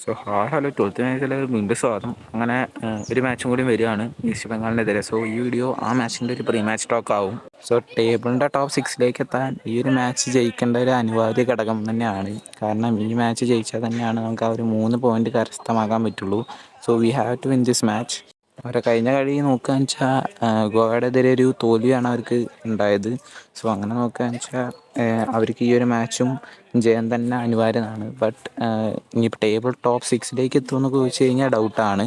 So hi hello 12th മാച്ചിൽ വീണ്ടും സ്വാഗതം. അങ്ങനെ ഒരു മാച്ചും കൂടി വരികയാണ് ഈസ്റ്റ് ബംഗാളിനെതിരെ. സോ ഈ വീഡിയോ ആ മാച്ചിൻ്റെ ഒരു പ്രീ മാച്ച് ടോക്ക് ആവും. സോ ടേബിളിൻ്റെ ടോപ്പ് 6ലേക്ക് എത്താൻ ഈ ഒരു മാച്ച് ജയിക്കേണ്ട ഒരു അനിവാര്യ ഘടകം തന്നെയാണ്. കാരണം ഈ മാച്ച് ജയിച്ചാൽ തന്നെയാണ് നമുക്ക് ആ ഒരു 3 പോയിന്റ് കരസ്ഥമാക്കാൻ പറ്റുള്ളൂ. So we have to win this match. അവരെ കഴിഞ്ഞ കളി നോക്കുകയെന്ന് വെച്ചാൽ ഗോവയുടെതിരെ ഒരു തോൽവിയാണ് അവർക്ക് ഉണ്ടായത്. സോ അങ്ങനെ നോക്കുകയെന്ന് വെച്ചാൽ അവർക്ക് ഈ ഒരു മാച്ചും ജയം തന്നെ അനിവാര്യമാണ്. ബട്ട് ഇനിയിപ്പോൾ ടേബിൾ ടോപ്പ് 6ലേക്ക് എത്തുമെന്നൊക്കെ ചോദിച്ചു കഴിഞ്ഞാൽ ഡൗട്ടാണ്.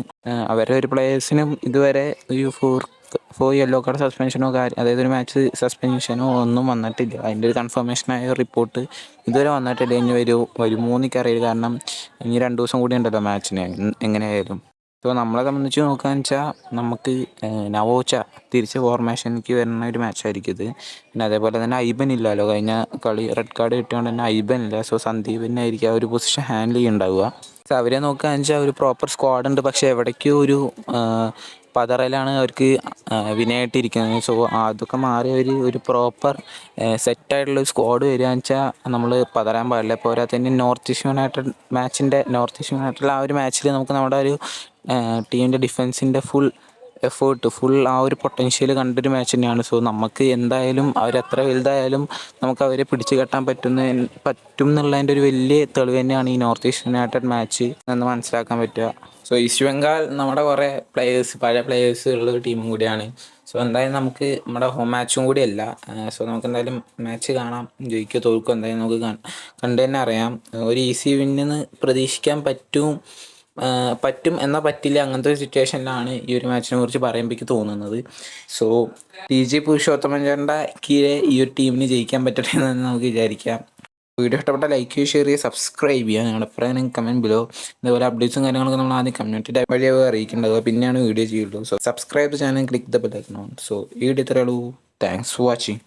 അവരുടെ ഒരു പ്ലേയേഴ്സിനും ഇതുവരെ ഒരു ഫോർ യെല്ലോ കാർഡ് സസ്പെൻഷനോ അതായത് ഒരു മാച്ച് സസ്പെൻഷനോ ഒന്നും വന്നിട്ടില്ല. അതിൻ്റെ ഒരു കൺഫർമേഷനായ റിപ്പോർട്ട് ഇതുവരെ വന്നിട്ടില്ല. ഇനി വരുമോ എനിക്കറിയില്ല. കാരണം ഇനി 2 ദിവസം കൂടി ഉണ്ടല്ലോ മാച്ചിന് എങ്ങനെയായാലും. സോ നമ്മളെ സംബന്ധിച്ച് നോക്കുകയെന്ന് വെച്ചാൽ നമുക്ക് നവോച്ച തിരിച്ച് ഫോർമേഷനിലേക്ക് വരുന്ന ഒരു മാച്ചായിരിക്കും ഇത്. പിന്നെ അതേപോലെ തന്നെ ഐബൻ ഇല്ലല്ലോ, കഴിഞ്ഞ കളി റെഡ് കാർഡ് കിട്ടിയതുകൊണ്ട് തന്നെ ഐബൻ ഇല്ല. സോ സന്ദീപിനെ ആയിരിക്കും ആ ഒരു പൊസിഷൻ ഹാൻഡിൽ ചെയ്യുന്നുണ്ടാവുക. സോ അവരെ നോക്കുകയെന്ന് വെച്ചാൽ ഒരു പ്രോപ്പർ സ്ക്വാഡ് ഉണ്ട്. പക്ഷേ എവിടേക്കോ ഒരു പതറലാണ് അവർക്ക് വിനയായിട്ടിരിക്കുന്നത്. സോ അതൊക്കെ മാറി ഒരു പ്രോപ്പർ സെറ്റായിട്ടുള്ള ഒരു സ്ക്വാഡ് വരികയെന്ന് വെച്ചാൽ നമ്മൾ പതറാൻ പാടില്ല. പോരാത്തതിന് നോർത്ത് ഈസ്റ്റ് യുണൈറ്റഡ് ആ ഒരു മാച്ചിൽ നമുക്ക് നമ്മുടെ ഒരു ടീമിൻ്റെ ഡിഫൻസിൻ്റെ ഫുൾ ആ ഒരു പൊട്ടൻഷ്യൽ കണ്ടൊരു മാച്ച് തന്നെയാണ്. സോ നമുക്ക് എന്തായാലും അവരെത്ര വലുതായാലും നമുക്ക് അവരെ പിടിച്ചു കെട്ടാൻ പറ്റും എന്നുള്ളതിൻ്റെ ഒരു വലിയ തെളിവ് തന്നെയാണ് ഈ നോർത്ത് ഈസ്റ്റ് യുണൈറ്റഡ് മാച്ച് എന്ന് മനസ്സിലാക്കാൻ പറ്റുക. സോ ഈസ്റ്റ് ബംഗാൾ നമ്മുടെ കുറേ പഴയ പ്ലേയേഴ്സ് ഉള്ള ഒരു ടീമും കൂടിയാണ്. സോ എന്തായാലും നമുക്ക് നമ്മുടെ ഹോം മാച്ചും കൂടിയല്ല. സോ നമുക്ക് എന്തായാലും മാച്ച് കാണാം. ജയിക്കോ തോൽക്കോ എന്തായാലും നമുക്ക് കണ്ടു തന്നെ അറിയാം. ഒരു ഈസി വിന്നെന്ന് പ്രതീക്ഷിക്കാൻ പറ്റും എന്നാൽ പറ്റില്ല, അങ്ങനത്തെ ഒരു സിറ്റുവേഷനിലാണ് ഈ ഒരു മാച്ചിനെ കുറിച്ച് പറയുമ്പോൾ എനിക്ക് തോന്നുന്നത്. സോ TG പുരുഷോത്തമൻ ചേട്ടൻ്റെ കീഴെ ഈ ഒരു ടീമിന് ജയിക്കാൻ പറ്റട്ടെ എന്ന് നമുക്ക് വിചാരിക്കാം. വീഡിയോ ഇഷ്ടപ്പെട്ട ലൈക്ക് ചെയ്യുക, ഷെയർ ചെയ്യുക, സബ്സ്ക്രൈബ് ചെയ്യുക. നിങ്ങളുടെ അഭിപ്രായം കമൻറ്റ് ബിലോ. ഇതുപോലെ അപ്ഡേറ്റ്സും കാര്യങ്ങളൊക്കെ നമ്മൾ ആദ്യം കമ്മ്യൂണിറ്റി വഴിയായി അറിയിക്കേണ്ടത്, പിന്നെയാണ് വീഡിയോ ചെയ്യുള്ളൂ. So subscribe channel, click the bell icon on. So ഈ വീഡിയോ ഇത്രയേ ഉള്ളൂ. Thanks for watching.